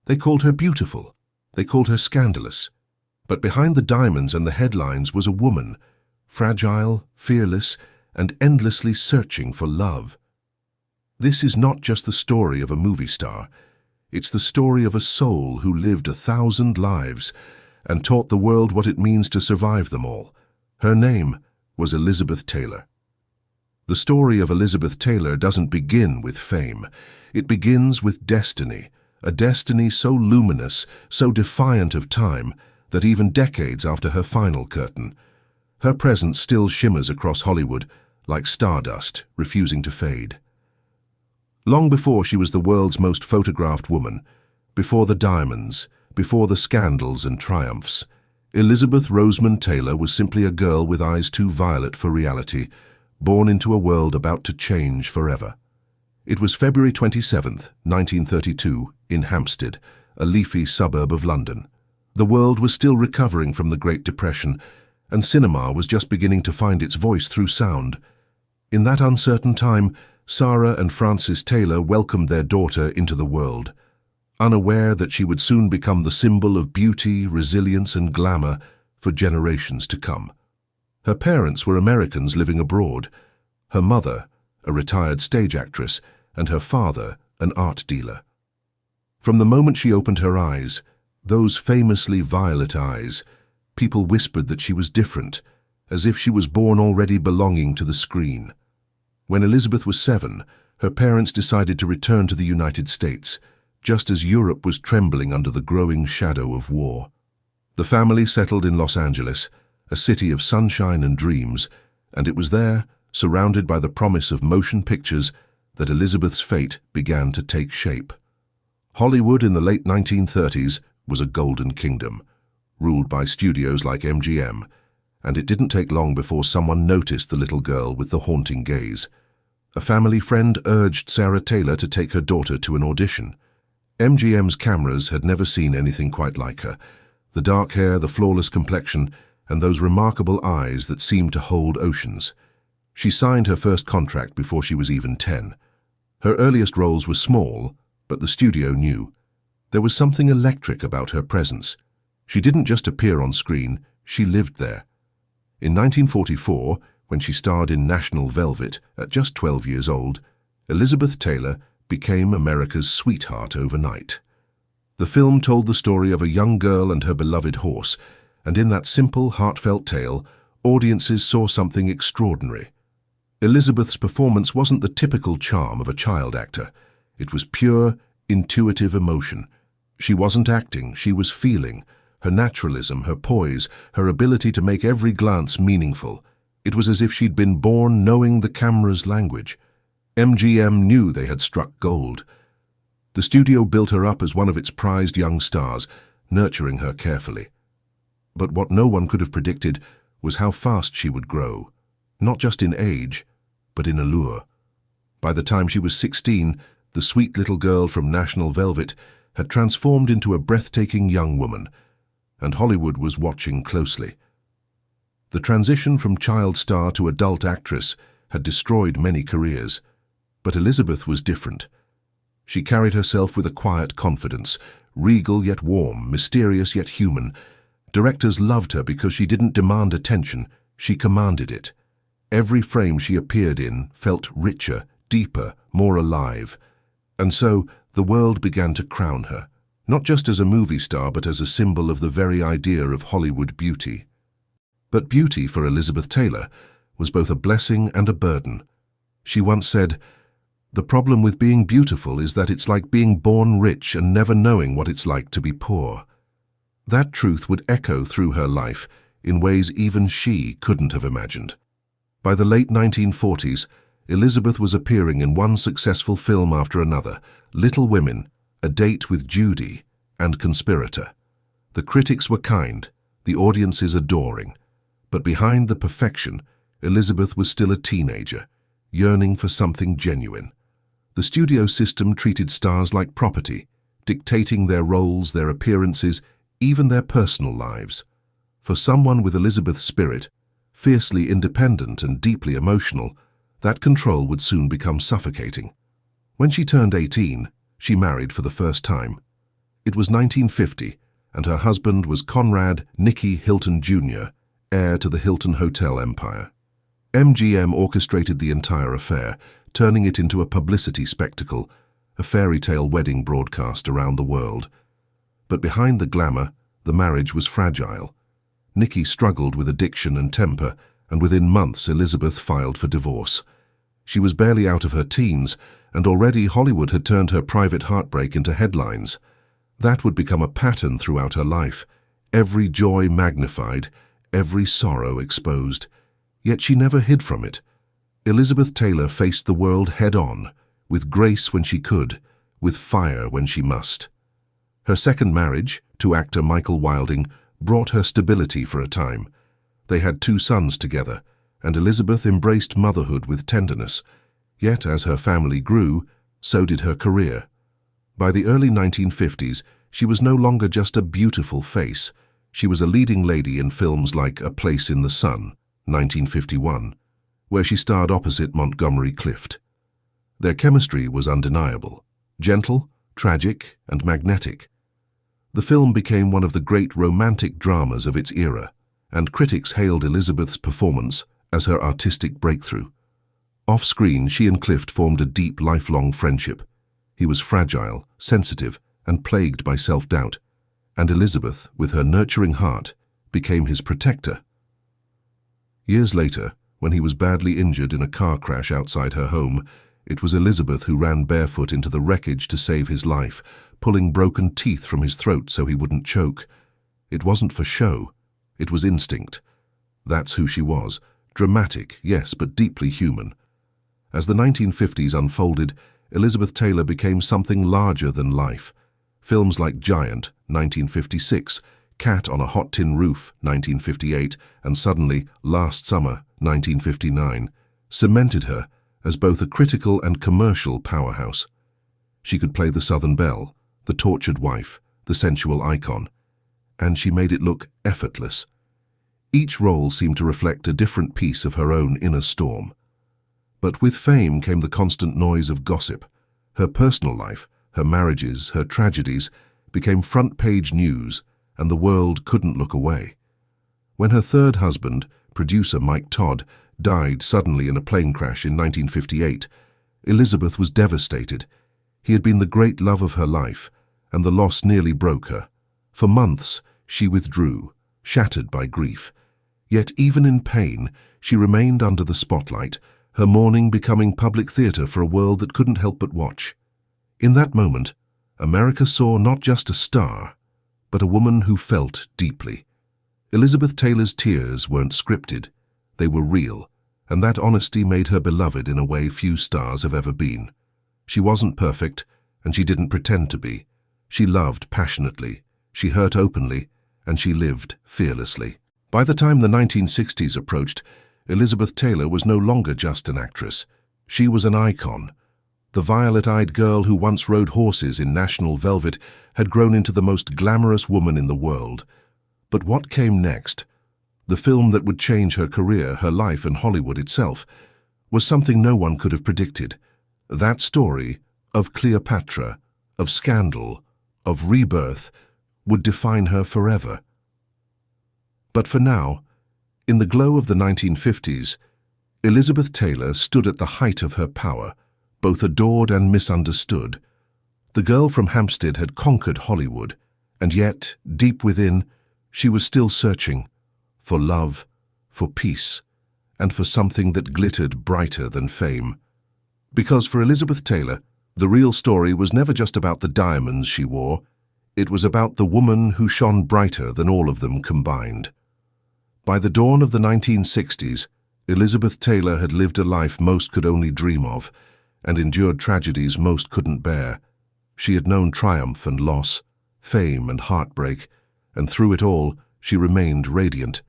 They called her beautiful. They called her scandalous. But behind the diamonds and the headlines was a woman, fragile, fearless, and endlessly searching for love. This is not just the story of a movie star. It's the story of a soul who lived 1,000 lives and taught the world what it means to survive them all. Her name was Elizabeth Taylor. The story of Elizabeth Taylor doesn't begin with fame. It begins with destiny, a destiny so luminous, so defiant of time, that even decades after her final curtain, her presence still shimmers across Hollywood like stardust refusing to fade. Long before she was the world's most photographed woman, before the diamonds, before the scandals and triumphs, Elizabeth Rosamond Taylor was simply a girl with eyes too violet for reality, born into a world about to change forever. It was February 27th, 1932, in Hampstead, a leafy suburb of London. The world was still recovering from the Great Depression, and cinema was just beginning to find its voice through sound. In that uncertain time, Sarah and Frances Taylor welcomed their daughter into the world, unaware that she would soon become the symbol of beauty, resilience, and glamour for generations to come. Her parents were Americans living abroad, her mother, a retired stage actress, and her father, an art dealer. From the moment she opened her eyes, those famously violet eyes, people whispered that she was different, as if she was born already belonging to the screen. When Elizabeth was 7, her parents decided to return to the United States, just as Europe was trembling under the growing shadow of war. The family settled in Los Angeles, a city of sunshine and dreams, and it was there, surrounded by the promise of motion pictures, that Elizabeth's fate began to take shape. Hollywood in the late 1930s was a golden kingdom, ruled by studios like MGM, and it didn't take long before someone noticed the little girl with the haunting gaze. A family friend urged Sarah Taylor to take her daughter to an audition. MGM's cameras had never seen anything quite like her. The dark hair, the flawless complexion, and those remarkable eyes that seemed to hold oceans. She signed her first contract before she was even 10. Her earliest roles were small, but the studio knew. There was something electric about her presence. She didn't just appear on screen, she lived there. In 1944, when she starred in National Velvet at just 12 years old, Elizabeth Taylor became America's sweetheart overnight. The film told the story of a young girl and her beloved horse, and in that simple, heartfelt tale, audiences saw something extraordinary. Elizabeth's performance wasn't the typical charm of a child actor. It was pure, intuitive emotion. She wasn't acting, she was feeling. Her naturalism, her poise, her ability to make every glance meaningful. It was as if she'd been born knowing the camera's language. MGM knew they had struck gold. The studio built her up as one of its prized young stars, nurturing her carefully. But what no one could have predicted was how fast she would grow, not just in age, but in allure. By the time she was 16, the sweet little girl from National Velvet had transformed into a breathtaking young woman, and Hollywood was watching closely. The transition from child star to adult actress had destroyed many careers, but Elizabeth was different. She carried herself with a quiet confidence, regal yet warm, mysterious yet human. Directors loved her because she didn't demand attention, she commanded it. Every frame she appeared in felt richer, deeper, more alive. And so, the world began to crown her, not just as a movie star but as a symbol of the very idea of Hollywood beauty. But beauty for Elizabeth Taylor was both a blessing and a burden. She once said, "The problem with being beautiful is that it's like being born rich and never knowing what it's like to be poor." That truth would echo through her life in ways even she couldn't have imagined. By the late 1940s, Elizabeth was appearing in one successful film after another, Little Women, A Date with Judy, and Conspirator. The critics were kind, the audiences adoring. But behind the perfection, Elizabeth was still a teenager, yearning for something genuine. The studio system treated stars like property, dictating their roles, their appearances, even their personal lives. For someone with Elizabeth's spirit, fiercely independent and deeply emotional, that control would soon become suffocating. When she turned 18, she married for the first time. It was 1950, and her husband was Conrad Nicky Hilton Jr., heir to the Hilton Hotel empire. MGM orchestrated the entire affair, turning it into a publicity spectacle, a fairy tale wedding broadcast around the world. But behind the glamour, the marriage was fragile. Nicky struggled with addiction and temper, and within months Elizabeth filed for divorce. She was barely out of her teens, and already Hollywood had turned her private heartbreak into headlines. That would become a pattern throughout her life, every joy magnified, every sorrow exposed. Yet she never hid from it. Elizabeth Taylor faced the world head-on, with grace when she could, with fire when she must. Her second marriage, to actor Michael Wilding, brought her stability for a time. They had 2 sons together, and Elizabeth embraced motherhood with tenderness. Yet as her family grew, so did her career. By the early 1950s, she was no longer just a beautiful face. She was a leading lady in films like A Place in the Sun, 1951, where she starred opposite Montgomery Clift. Their chemistry was undeniable, gentle, tragic, and magnetic. The film became one of the great romantic dramas of its era, and critics hailed Elizabeth's performance as her artistic breakthrough. Off-screen, she and Clift formed a deep, lifelong friendship. He was fragile, sensitive, and plagued by self-doubt, and Elizabeth, with her nurturing heart, became his protector. Years later, when he was badly injured in a car crash outside her home, it was Elizabeth who ran barefoot into the wreckage to save his life, pulling broken teeth from his throat so he wouldn't choke. It wasn't for show. It was instinct. That's who she was. Dramatic, yes, but deeply human. As the 1950s unfolded, Elizabeth Taylor became something larger than life. Films like Giant, 1956, Cat on a Hot Tin Roof, 1958, and suddenly Last Summer, 1959, cemented her as both a critical and commercial powerhouse. She could play the Southern Belle, the tortured wife, the sensual icon, and she made it look effortless. Each role seemed to reflect a different piece of her own inner storm. But with fame came the constant noise of gossip. Her personal life, her marriages, her tragedies became front-page news, and the world couldn't look away. When her third husband, producer Mike Todd, died suddenly in a plane crash in 1958, Elizabeth was devastated. He had been the great love of her life, and the loss nearly broke her. For months, she withdrew, shattered by grief. Yet even in pain, she remained under the spotlight, her mourning becoming public theatre for a world that couldn't help but watch. In that moment, America saw not just a star, but a woman who felt deeply. Elizabeth Taylor's tears weren't scripted. They were real, and that honesty made her beloved in a way few stars have ever been. She wasn't perfect, and she didn't pretend to be. She loved passionately, she hurt openly, and she lived fearlessly. By the time the 1960s approached, Elizabeth Taylor was no longer just an actress. She was an icon. The violet-eyed girl who once rode horses in national velvet had grown into the most glamorous woman in the world. But what came next? The film that would change her career, her life, and Hollywood itself, was something no one could have predicted. That story of Cleopatra, of scandal, of rebirth, would define her forever. But for now, in the glow of the 1950s, Elizabeth Taylor stood at the height of her power, both adored and misunderstood. The girl from Hampstead had conquered Hollywood, and yet, deep within, she was still searching for love, for peace, and for something that glittered brighter than fame. Because for Elizabeth Taylor, the real story was never just about the diamonds she wore. It was about the woman who shone brighter than all of them combined. By the dawn of the 1960s, Elizabeth Taylor had lived a life most could only dream of, and endured tragedies most couldn't bear. She had known triumph and loss, fame and heartbreak, and through it all, she remained radiant.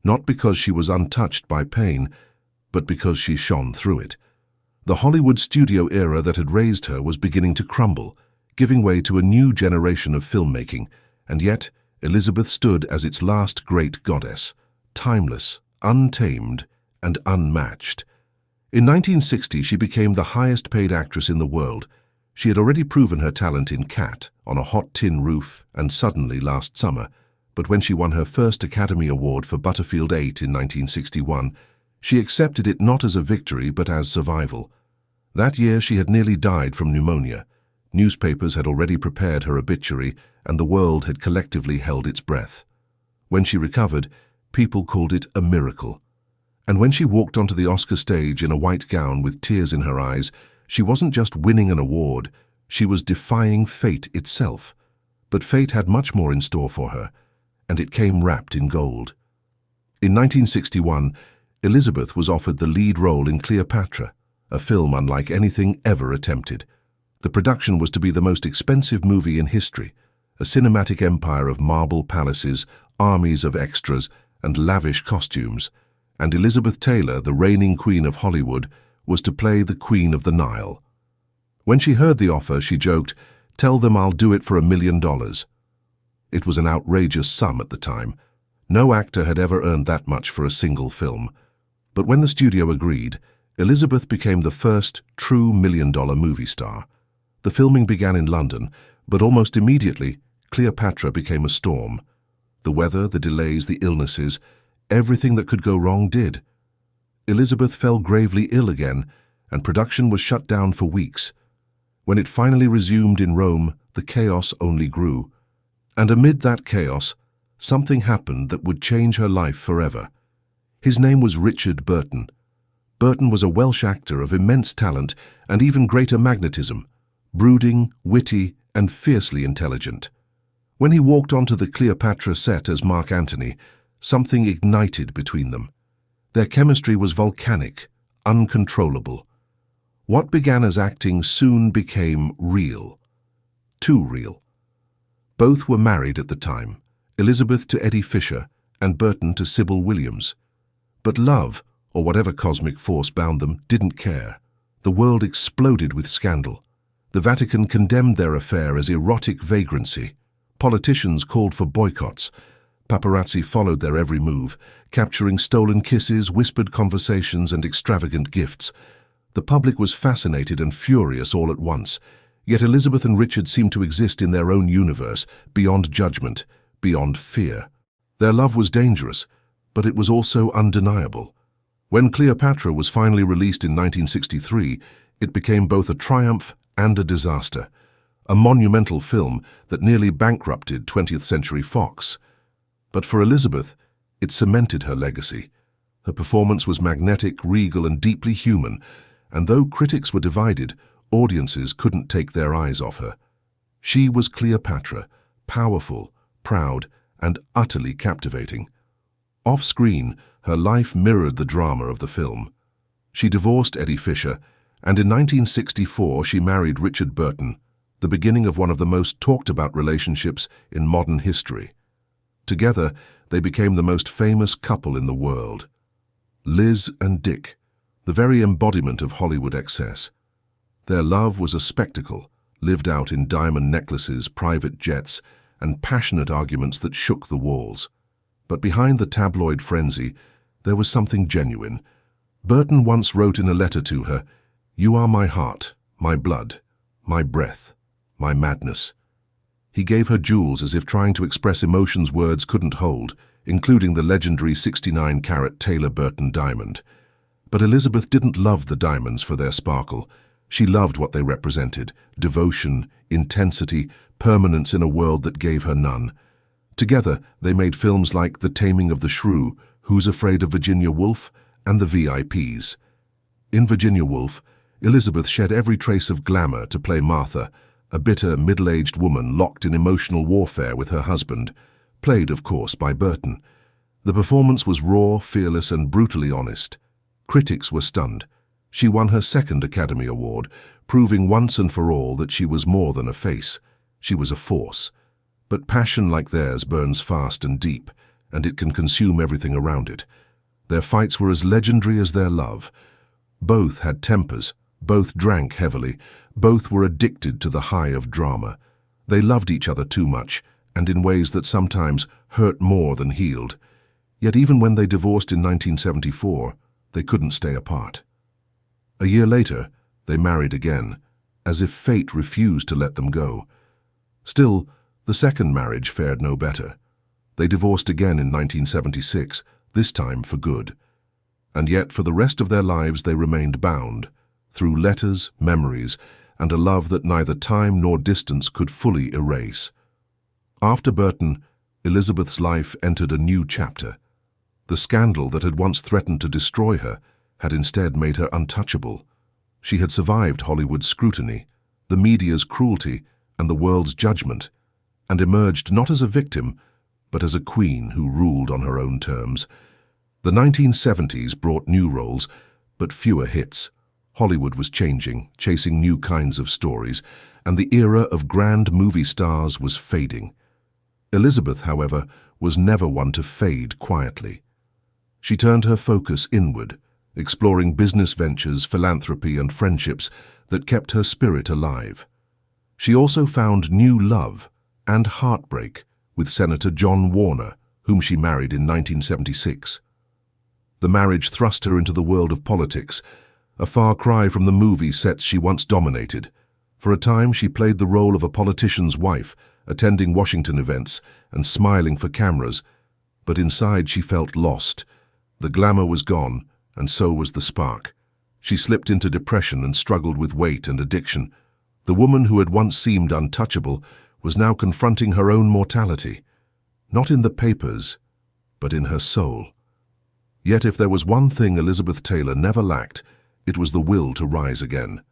Not because she was untouched by pain, but because she shone through it. The Hollywood studio era that had raised her was beginning to crumble, giving way to a new generation of filmmaking, and yet Elizabeth stood as its last great goddess, timeless, untamed, and unmatched. In 1960, she became the highest-paid actress in the world. She had already proven her talent in Cat, On a Hot Tin Roof, and Suddenly last summer, but when she won her first Academy Award for Butterfield 8 in 1961, she accepted it not as a victory but as survival. That year she had nearly died from pneumonia. Newspapers had already prepared her obituary, and the world had collectively held its breath. When she recovered, people called it a miracle. And when she walked onto the Oscar stage in a white gown with tears in her eyes, she wasn't just winning an award, she was defying fate itself. But fate had much more in store for her, and it came wrapped in gold. In 1961, Elizabeth was offered the lead role in Cleopatra, a film unlike anything ever attempted. The production was to be the most expensive movie in history, a cinematic empire of marble palaces, armies of extras, and lavish costumes. And Elizabeth Taylor, the reigning queen of Hollywood, was to play the Queen of the Nile. When she heard the offer, she joked, "Tell them I'll do it for $1 million." It was an outrageous sum at the time. No actor had ever earned that much for a single film. But when the studio agreed, Elizabeth became the first true million-dollar movie star. The filming began in London, but almost immediately, Cleopatra became a storm. The weather, the delays, the illnesses, everything that could go wrong did. Elizabeth fell gravely ill again, and production was shut down for weeks. When it finally resumed in Rome, the chaos only grew. And amid that chaos, something happened that would change her life forever. His name was Richard Burton. Burton was a Welsh actor of immense talent and even greater magnetism, brooding, witty, and fiercely intelligent. When he walked onto the Cleopatra set as Mark Antony, something ignited between them. Their chemistry was volcanic, uncontrollable. What began as acting soon became real. Too real. Both were married at the time, Elizabeth to Eddie Fisher and Burton to Sybil Williams. But love, or whatever cosmic force bound them, didn't care. The world exploded with scandal. The Vatican condemned their affair as erotic vagrancy. Politicians called for boycotts. Paparazzi followed their every move, capturing stolen kisses, whispered conversations, and extravagant gifts. The public was fascinated and furious all at once. Yet Elizabeth and Richard seemed to exist in their own universe, beyond judgment, beyond fear. Their love was dangerous, but it was also undeniable. When Cleopatra was finally released in 1963, it became both a triumph and a disaster, a monumental film that nearly bankrupted 20th Century Fox. But for Elizabeth, it cemented her legacy. Her performance was magnetic, regal, and deeply human, and though critics were divided, audiences couldn't take their eyes off her. She was Cleopatra, powerful, proud, and utterly captivating. Off-screen, her life mirrored the drama of the film. She divorced Eddie Fisher, and in 1964 she married Richard Burton, the beginning of one of the most talked-about relationships in modern history. Together, they became the most famous couple in the world. Liz and Dick, the very embodiment of Hollywood excess. Their love was a spectacle, lived out in diamond necklaces, private jets, and passionate arguments that shook the walls. But behind the tabloid frenzy, there was something genuine. Burton once wrote in a letter to her, "You are my heart, my blood, my breath, my madness." He gave her jewels as if trying to express emotions words couldn't hold, including the legendary 69-carat Taylor Burton diamond. But Elizabeth didn't love the diamonds for their sparkle. She loved what they represented: devotion, intensity, permanence in a world that gave her none. Together, they made films like The Taming of the Shrew, Who's Afraid of Virginia Woolf, and The VIPs. In Virginia Woolf, Elizabeth shed every trace of glamour to play Martha, a bitter, middle-aged woman locked in emotional warfare with her husband, played, of course, by Burton. The performance was raw, fearless, and brutally honest. Critics were stunned. She won her second Academy Award, proving once and for all that she was more than a face. She was a force. But passion like theirs burns fast and deep, and it can consume everything around it. Their fights were as legendary as their love. Both had tempers, both drank heavily, both were addicted to the high of drama. They loved each other too much, and in ways that sometimes hurt more than healed. Yet even when they divorced in 1974, they couldn't stay apart. A year later, they married again, as if fate refused to let them go. Still, the second marriage fared no better. They divorced again in 1976, this time for good. And yet for the rest of their lives they remained bound, through letters, memories, and a love that neither time nor distance could fully erase. After Burton, Elizabeth's life entered a new chapter. The scandal that had once threatened to destroy her had instead made her untouchable. She had survived Hollywood's scrutiny, the media's cruelty, and the world's judgment, and emerged not as a victim, but as a queen who ruled on her own terms. The 1970s brought new roles, but fewer hits. Hollywood was changing, chasing new kinds of stories, and the era of grand movie stars was fading. Elizabeth, however, was never one to fade quietly. She turned her focus inward, exploring business ventures, philanthropy, and friendships that kept her spirit alive. She also found new love and heartbreak with Senator John Warner, whom she married in 1976. The marriage thrust her into the world of politics, a far cry from the movie sets she once dominated. For a time, she played the role of a politician's wife, attending Washington events and smiling for cameras, but inside she felt lost. The glamour was gone, and so was the spark. She slipped into depression and struggled with weight and addiction. The woman who had once seemed untouchable was now confronting her own mortality, not in the papers, but in her soul. Yet if there was one thing Elizabeth Taylor never lacked, it was the will to rise again.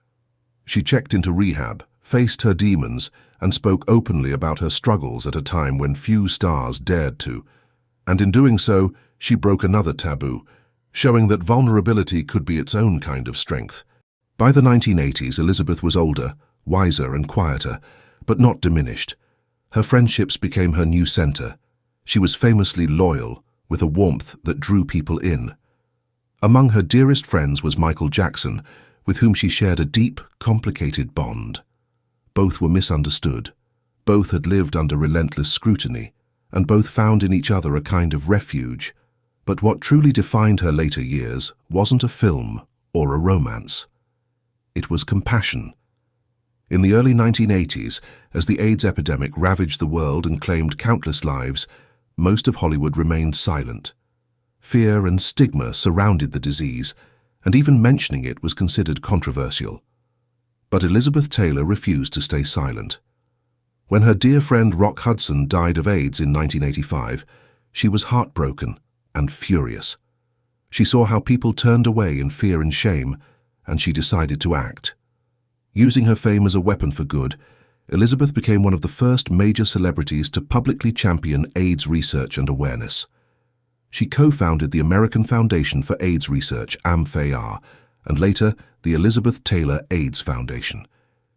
She checked into rehab, faced her demons, and spoke openly about her struggles at a time when few stars dared to. And in doing so, she broke another taboo, showing that vulnerability could be its own kind of strength. By the 1980s, Elizabeth was older, wiser and quieter, but not diminished. Her friendships became her new center. She was famously loyal, with a warmth that drew people in. Among her dearest friends was Michael Jackson, with whom she shared a deep, complicated bond. Both were misunderstood. Both had lived under relentless scrutiny, and both found in each other a kind of refuge. But what truly defined her later years wasn't a film or a romance. It was compassion. In the early 1980s, as the AIDS epidemic ravaged the world and claimed countless lives, most of Hollywood remained silent. Fear and stigma surrounded the disease, and even mentioning it was considered controversial. But Elizabeth Taylor refused to stay silent. When her dear friend Rock Hudson died of AIDS in 1985, she was heartbroken and furious. She saw how people turned away in fear and shame, and she decided to act. Using her fame as a weapon for good, Elizabeth became one of the first major celebrities to publicly champion AIDS research and awareness. She co-founded the American Foundation for AIDS Research, AMFAR, and later the Elizabeth Taylor AIDS Foundation.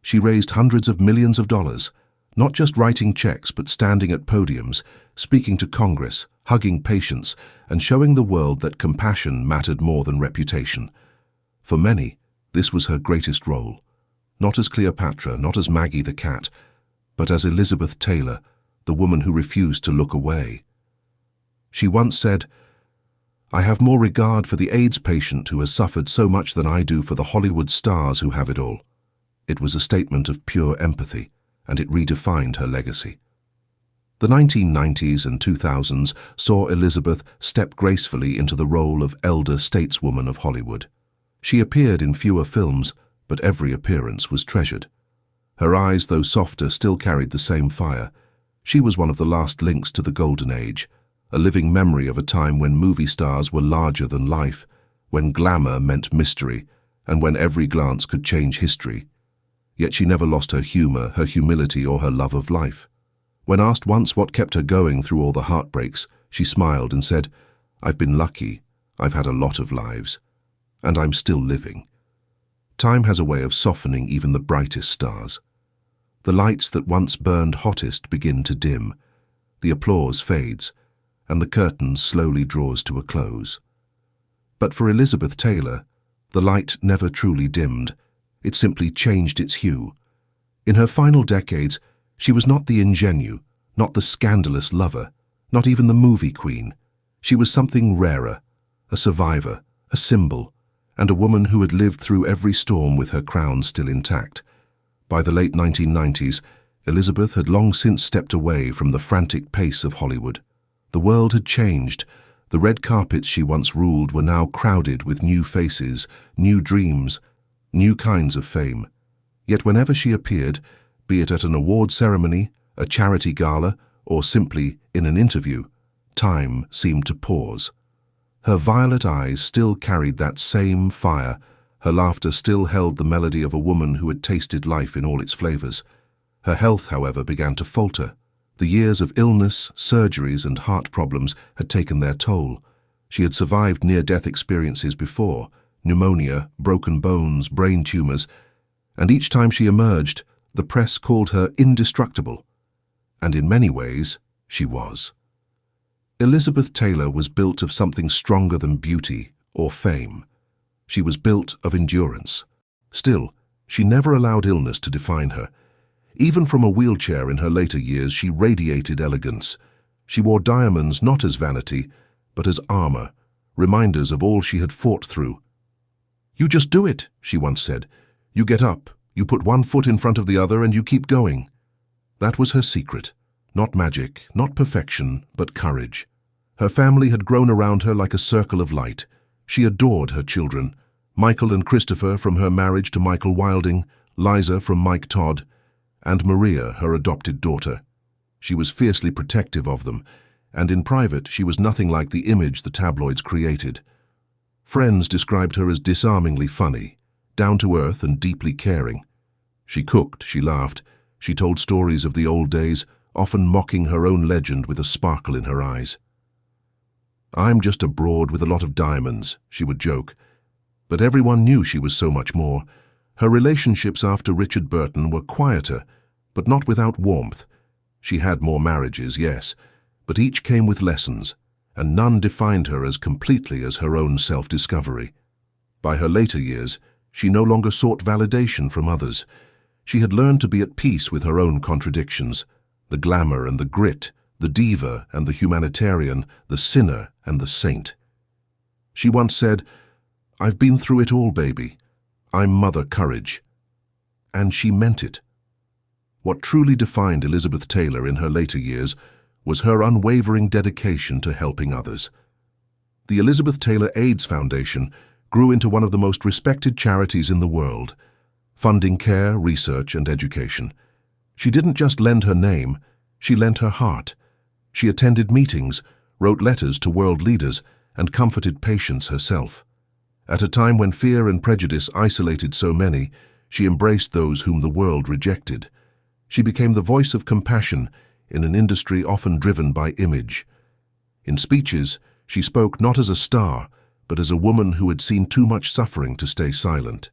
She raised hundreds of millions of dollars, not just writing checks but standing at podiums, speaking to Congress, hugging patients, and showing the world that compassion mattered more than reputation. For many, this was her greatest role. Not as Cleopatra, not as Maggie the cat, but as Elizabeth Taylor, the woman who refused to look away. She once said, "I have more regard for the AIDS patient who has suffered so much than I do for the Hollywood stars who have it all." It was a statement of pure empathy, and it redefined her legacy. The 1990s and 2000s saw Elizabeth step gracefully into the role of elder stateswoman of Hollywood. She appeared in fewer films, but every appearance was treasured. Her eyes, though softer, still carried the same fire. She was one of the last links to the golden age, a living memory of a time when movie stars were larger than life, when glamour meant mystery, and when every glance could change history. Yet she never lost her humor, her humility, or her love of life. When asked once what kept her going through all the heartbreaks, she smiled and said, "I've been lucky. I've had a lot of lives. And I'm still living." Time has a way of softening even the brightest stars. The lights that once burned hottest begin to dim. The applause fades, and the curtain slowly draws to a close. But for Elizabeth Taylor, the light never truly dimmed. It simply changed its hue. In her final decades, she was not the ingenue, not the scandalous lover, not even the movie queen. She was something rarer, a survivor, a symbol, and a woman who had lived through every storm with her crown still intact. By the late 1990s, Elizabeth had long since stepped away from the frantic pace of Hollywood. The world had changed. The red carpets she once ruled were now crowded with new faces, new dreams, new kinds of fame. Yet whenever she appeared, be it at an award ceremony, a charity gala, or simply in an interview, time seemed to pause. Her violet eyes still carried that same fire. Her laughter still held the melody of a woman who had tasted life in all its flavors. Her health, however, began to falter. The years of illness, surgeries, and heart problems had taken their toll. She had survived near-death experiences before: pneumonia, broken bones, brain tumors, and each time she emerged, the press called her indestructible. And in many ways, she was. Elizabeth Taylor was built of something stronger than beauty or fame. She was built of endurance. Still, she never allowed illness to define her. Even from a wheelchair in her later years, she radiated elegance. She wore diamonds not as vanity, but as armor, reminders of all she had fought through. "You just do it," she once said. "You get up, you put one foot in front of the other, and you keep going." That was her secret. Not magic, not perfection, but courage. Her family had grown around her like a circle of light. She adored her children: Michael and Christopher from her marriage to Michael Wilding, Liza from Mike Todd, and Maria, her adopted daughter. She was fiercely protective of them, and in private she was nothing like the image the tabloids created. Friends described her as disarmingly funny, down-to-earth and deeply caring. She cooked, she laughed, she told stories of the old days, often mocking her own legend with a sparkle in her eyes. "I'm just a broad with a lot of diamonds," she would joke. But everyone knew she was so much more. Her relationships after Richard Burton were quieter, but not without warmth. She had more marriages, yes, but each came with lessons, and none defined her as completely as her own self-discovery. By her later years, she no longer sought validation from others. She had learned to be at peace with her own contradictions: the glamour and the grit, the diva and the humanitarian, the sinner and the saint. She once said, "I've been through it all, baby. I'm Mother Courage." And she meant it. What truly defined Elizabeth Taylor in her later years was her unwavering dedication to helping others. The Elizabeth Taylor AIDS Foundation grew into one of the most respected charities in the world, funding care, research, and education. She didn't just lend her name, she lent her heart. She attended meetings, wrote letters to world leaders, and comforted patients herself. At a time when fear and prejudice isolated so many, she embraced those whom the world rejected. She became the voice of compassion in an industry often driven by image. In speeches, she spoke not as a star, but as a woman who had seen too much suffering to stay silent.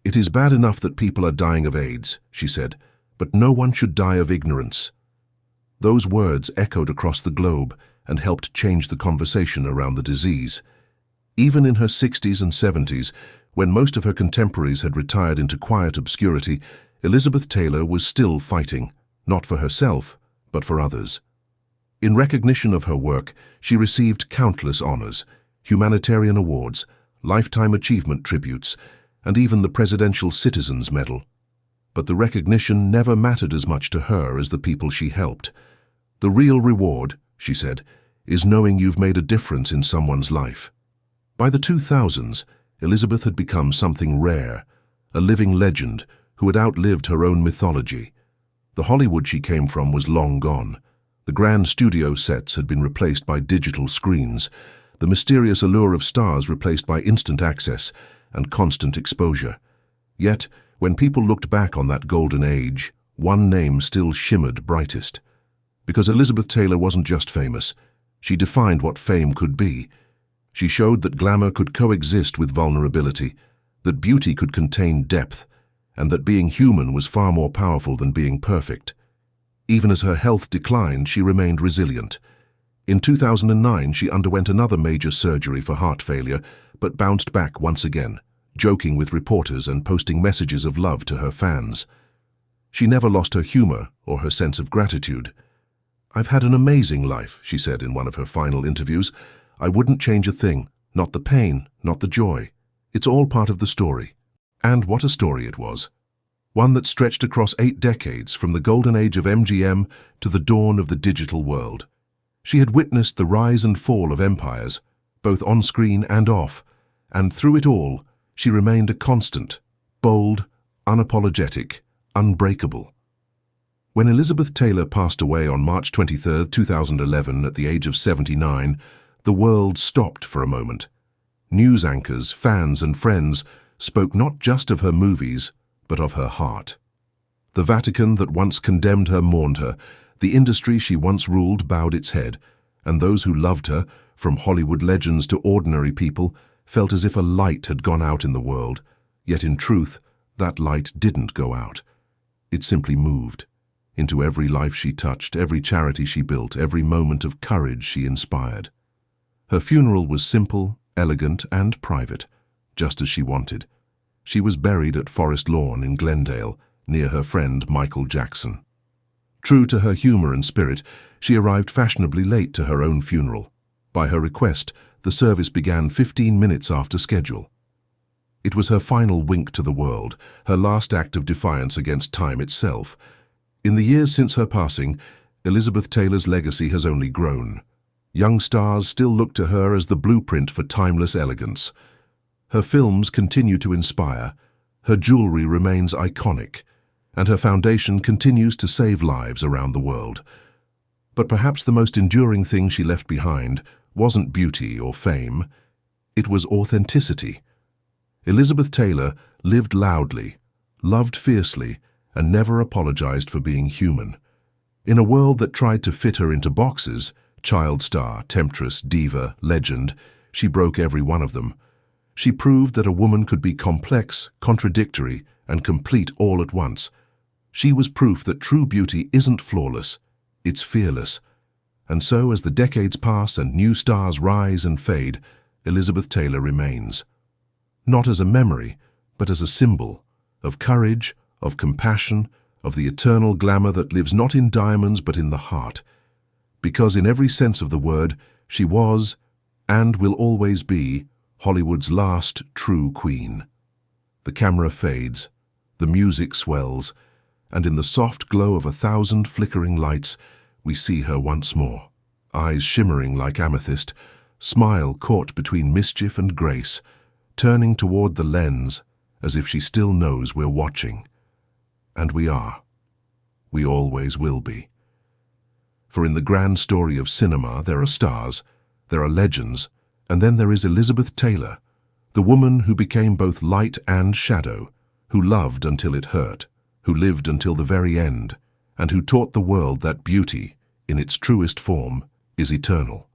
"It is bad enough that people are dying of AIDS," she said, "but no one should die of ignorance." Those words echoed across the globe and helped change the conversation around the disease. Even in her 60s and 70s, when most of her contemporaries had retired into quiet obscurity, Elizabeth Taylor was still fighting, not for herself, but for others. In recognition of her work, she received countless honors: humanitarian awards, lifetime achievement tributes, and even the Presidential Citizens Medal. But the recognition never mattered as much to her as the people she helped. "The real reward," she said, "is knowing you've made a difference in someone's life." By the 2000s, Elizabeth had become something rare, a living legend who had outlived her own mythology. The Hollywood she came from was long gone. The grand studio sets had been replaced by digital screens, the mysterious allure of stars replaced by instant access and constant exposure. Yet, when people looked back on that golden age, one name still shimmered brightest. Because Elizabeth Taylor wasn't just famous, she defined what fame could be. She showed that glamour could coexist with vulnerability, that beauty could contain depth, and that being human was far more powerful than being perfect. Even as her health declined, she remained resilient. In 2009, she underwent another major surgery for heart failure, but bounced back once again, joking with reporters and posting messages of love to her fans. She never lost her humor or her sense of gratitude. "I've had an amazing life," she said in one of her final interviews. "I wouldn't change a thing, not the pain, not the joy. It's all part of the story." And what a story it was. one that stretched across 8 decades from the golden age of MGM to the dawn of the digital world. She had witnessed the rise and fall of empires, both on-screen and off, and through it all, she remained a constant, bold, unapologetic, unbreakable. When Elizabeth Taylor passed away on March 23, 2011, at the age of 79, the world stopped for a moment. News anchors, fans, and friends spoke not just of her movies, but of her heart. The Vatican that once condemned her mourned her, the industry she once ruled bowed its head, and those who loved her, from Hollywood legends to ordinary people, felt as if a light had gone out in the world. Yet in truth, that light didn't go out. It simply moved into every life she touched, every charity she built, every moment of courage she inspired. Her funeral was simple, elegant, and private, just as she wanted. She was buried at Forest Lawn in Glendale, near her friend Michael Jackson. True to her humor and spirit, she arrived fashionably late to her own funeral. By her request, the service began 15 minutes after schedule. It was her final wink to the world, her last act of defiance against time itself. In the years since her passing, Elizabeth Taylor's legacy has only grown. Young stars still look to her as the blueprint for timeless elegance. Her films continue to inspire, her jewelry remains iconic, and her foundation continues to save lives around the world. But perhaps the most enduring thing she left behind wasn't beauty or fame, it was authenticity. Elizabeth Taylor lived loudly, loved fiercely, and never apologized for being human. In a world that tried to fit her into boxes, child star, temptress, diva, legend, she broke every one of them. She proved that a woman could be complex, contradictory, and complete all at once. She was proof that true beauty isn't flawless, it's fearless. And so, as the decades pass and new stars rise and fade, Elizabeth Taylor remains. Not as a memory, but as a symbol of courage, of compassion, of the eternal glamour that lives not in diamonds but in the heart. Because in every sense of the word, she was, and will always be, Hollywood's last true queen. The camera fades, the music swells, and in the soft glow of 1,000 flickering lights, we see her once more, eyes shimmering like amethyst, smile caught between mischief and grace, turning toward the lens as if she still knows we're watching. And we are. We always will be. For in the grand story of cinema, there are stars, there are legends, and then there is Elizabeth Taylor, the woman who became both light and shadow, who loved until it hurt, who lived until the very end, and who taught the world that beauty, in its truest form, is eternal.